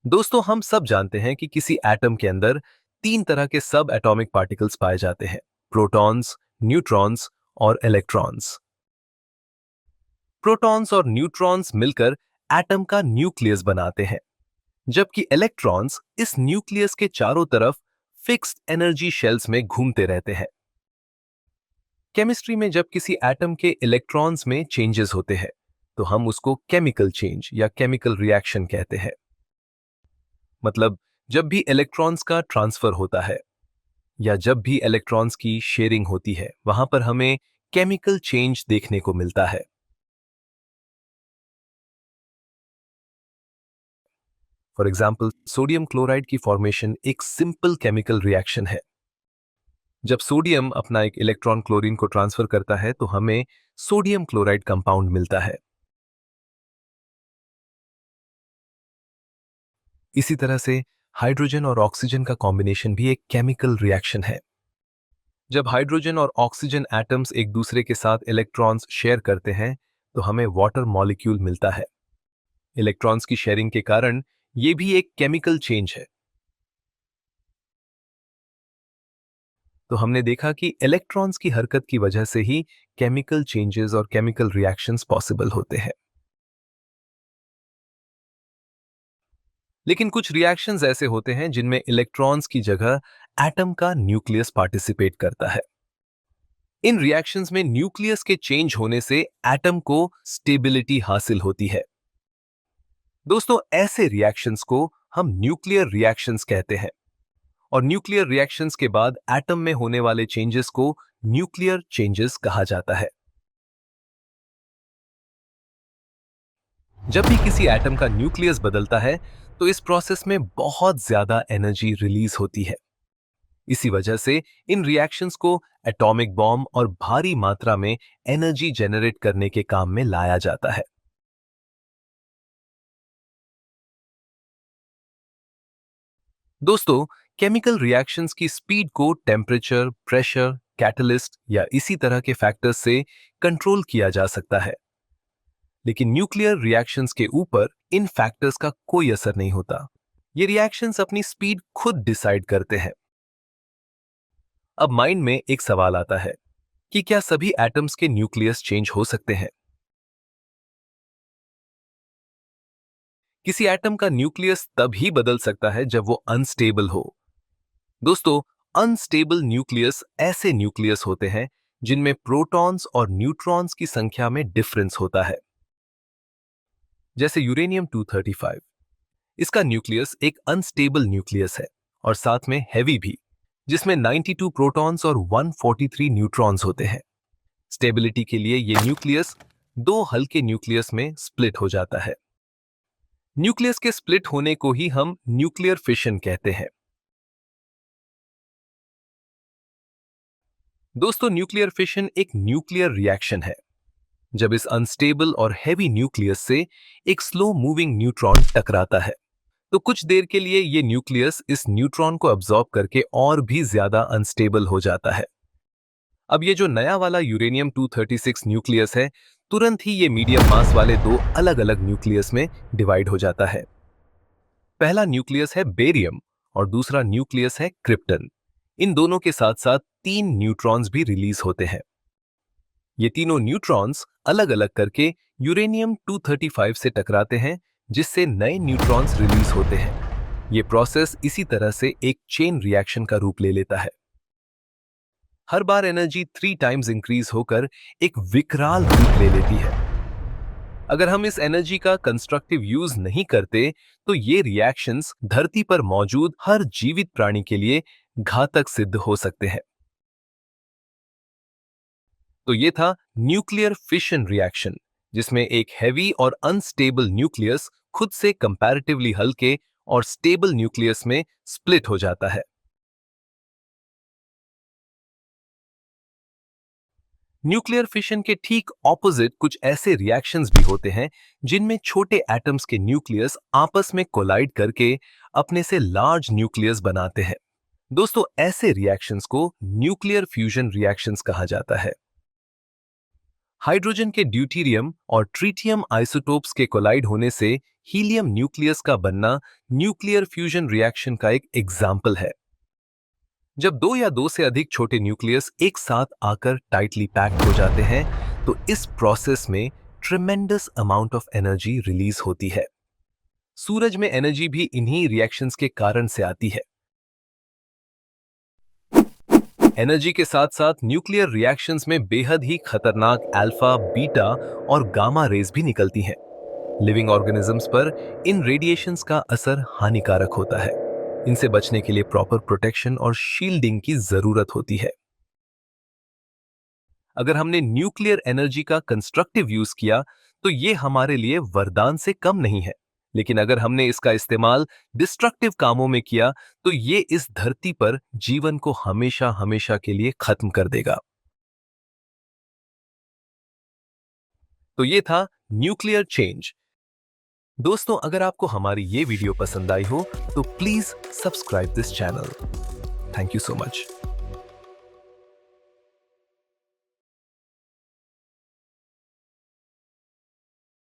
दोस्तों, हम सब जानते हैं कि किसी एटम के अंदर तीन तरह के सब एटॉमिक पार्टिकल्स पाए जाते हैं। प्रोटॉन्स, न्यूट्रॉन्स और इलेक्ट्रॉन्स। प्रोटॉन्स और न्यूट्रॉन्स मिलकर एटम का न्यूक्लियस बनाते हैं, जबकि इलेक्ट्रॉन्स इस न्यूक्लियस के चारों तरफ फिक्स्ड एनर्जी शेल्स में घूमते रहते हैं। केमिस्ट्री में जब किसी एटम के इलेक्ट्रॉन्स में चेंजेस होते हैं तो हम उसको केमिकल चेंज या केमिकल रिएक्शन कहते हैं। मतलब, जब भी इलेक्ट्रॉन्स का ट्रांसफर होता है या जब भी इलेक्ट्रॉन्स की शेयरिंग होती है, वहां पर हमें केमिकल चेंज देखने को मिलता है। फॉर एग्जाम्पल, सोडियम क्लोराइड की फॉर्मेशन एक सिंपल केमिकल रिएक्शन है। जब सोडियम अपना एक इलेक्ट्रॉन क्लोरीन को ट्रांसफर करता है तो हमें सोडियम क्लोराइड कंपाउंड मिलता है। इसी तरह से हाइड्रोजन और ऑक्सीजन का कॉम्बिनेशन भी एक केमिकल रिएक्शन है। जब हाइड्रोजन और ऑक्सीजन एटम्स एक दूसरे के साथ इलेक्ट्रॉन्स शेयर करते हैं तो हमें वाटर मॉलिक्यूल मिलता है। इलेक्ट्रॉन्स की शेयरिंग के कारण यह भी एक केमिकल चेंज है। तो हमने देखा कि इलेक्ट्रॉन्स की हरकत की वजह से ही केमिकल चेंजेस और केमिकल रिएक्शंस पॉसिबल होते हैं। लेकिन कुछ रिएक्शंस ऐसे होते हैं जिनमें इलेक्ट्रॉन्स की जगह एटम का न्यूक्लियस पार्टिसिपेट करता है। इन रिएक्शंस में न्यूक्लियस के चेंज होने से एटम को स्टेबिलिटी हासिल होती है। दोस्तों, ऐसे रिएक्शंस को हम न्यूक्लियर रिएक्शंस कहते हैं। और न्यूक्लियर रिएक्शंस के बाद एटम में होने वाले चेंजेस को न्यूक्लियर चेंजेस कहा जाता है। जब भी किसी एटम का न्यूक्लियस बदलता है तो इस प्रोसेस में बहुत ज्यादा एनर्जी रिलीज होती है। इसी वजह से इन रिएक्शंस को एटॉमिक बॉम्ब और भारी मात्रा में एनर्जी जनरेट करने के काम में लाया जाता है। दोस्तों, केमिकल रिएक्शंस की स्पीड को टेम्परेचर, प्रेशर, कैटलिस्ट या इसी तरह के फैक्टर्स से कंट्रोल किया जा सकता है। लेकिन न्यूक्लियर रिएक्शंस के ऊपर इन फैक्टर्स का कोई असर नहीं होता। ये रिएक्शंस अपनी स्पीड खुद डिसाइड करते हैं। अब माइंड में एक सवाल आता है कि क्या सभी एटम्स के न्यूक्लियस चेंज हो सकते हैं? किसी एटम का न्यूक्लियस तभी बदल सकता है जब वो अनस्टेबल हो। दोस्तों, अनस्टेबल न्यूक्लियस ऐसे न्यूक्लियस होते हैं जिनमें प्रोटॉन्स और न्यूट्रॉन्स की संख्या में डिफरेंस होता है। जैसे यूरेनियम 235, इसका न्यूक्लियस एक अनस्टेबल न्यूक्लियस है और साथ में हैवी भी, जिसमें 92 प्रोटॉन्स और 143 न्यूट्रॉन्स होते हैं। स्टेबिलिटी के लिए ये न्यूक्लियस दो हल्के न्यूक्लियस में स्प्लिट हो जाता है। न्यूक्लियस के स्प्लिट होने को ही हम न्यूक्लियर फिशन कहते हैं। दोस्तों, न्यूक्लियर फिशन एक न्यूक्लियर रिएक्शन है जब इस अनस्टेबल और हैवी न्यूक्लियस से एक स्लो मूविंग न्यूट्रॉन टकराता है। तो कुछ देर के लिए ये न्यूक्लियस इस न्यूट्रॉन को अब्सॉर्ब करके और भी ज्यादा अनस्टेबल हो जाता है। अब ये जो नया वाला यूरेनियम 236 न्यूक्लियस है, तुरंत ही ये मीडियम मास वाले दो अलग अलग न्यूक्लियस में डिवाइड हो जाता है। पहला न्यूक्लियस है बेरियम और दूसरा न्यूक्लियस है क्रिप्टन। इन दोनों के साथ साथ तीन न्यूट्रॉन्स भी रिलीज होते हैं। ये तीनों न्यूट्रॉन्स अलग अलग करके यूरेनियम 235 से टकराते हैं, जिससे नए न्यूट्रॉन्स रिलीज होते हैं। ये प्रोसेस इसी तरह से एक चेन रिएक्शन का रूप ले लेता है। हर बार एनर्जी 3 टाइम्स इंक्रीज होकर एक विकराल रूप ले लेती है। अगर हम इस एनर्जी का कंस्ट्रक्टिव यूज नहीं करते तो ये रिएक्शंस धरती पर मौजूद हर जीवित प्राणी के लिए घातक सिद्ध हो सकते हैं। तो ये था न्यूक्लियर फिशन रिएक्शन, जिसमें एक हैवी और अनस्टेबल न्यूक्लियस खुद से कंपैरेटिवली हल्के और स्टेबल न्यूक्लियस में स्प्लिट हो जाता है। न्यूक्लियर फिशन के ठीक ऑपोजिट कुछ ऐसे रिएक्शंस भी होते हैं जिनमें छोटे एटम्स के न्यूक्लियस आपस में कोलाइड करके अपने से लार्ज न्यूक्लियस बनाते हैं। दोस्तों, ऐसे रिएक्शंस को न्यूक्लियर फ्यूजन रिएक्शंस कहा जाता है। हाइड्रोजन के ड्यूटेरियम और ट्रिटियम आइसोटोप्स के कोलाइड होने से हीलियम न्यूक्लियस का बनना न्यूक्लियर फ्यूजन रिएक्शन का एक एग्जाम्पल है। जब दो या दो से अधिक छोटे न्यूक्लियस एक साथ आकर टाइटली पैक्ड हो जाते हैं तो इस प्रोसेस में tremendous amount of energy release होती है। सूरज में एनर्जी भी इन्हीं रिएक्शंस के कारण से आती है। एनर्जी के साथ साथ न्यूक्लियर रिएक्शंस में बेहद ही खतरनाक अल्फा, बीटा और गामा रेज भी निकलती हैं। लिविंग ऑर्गेनिजम्स पर इन रेडिएशंस का असर हानिकारक होता है। इनसे बचने के लिए प्रॉपर प्रोटेक्शन और शील्डिंग की जरूरत होती है। अगर हमने न्यूक्लियर एनर्जी का कंस्ट्रक्टिव यूज किया तो ये हमारे लिए वरदान से कम नहीं है, लेकिन अगर हमने इसका इस्तेमाल डिस्ट्रक्टिव कामों में किया तो ये इस धरती पर जीवन को हमेशा हमेशा के लिए खत्म कर देगा। तो ये था न्यूक्लियर चेंज। दोस्तों, अगर आपको हमारी ये वीडियो पसंद आई हो तो please subscribe this channel. Thank you so much.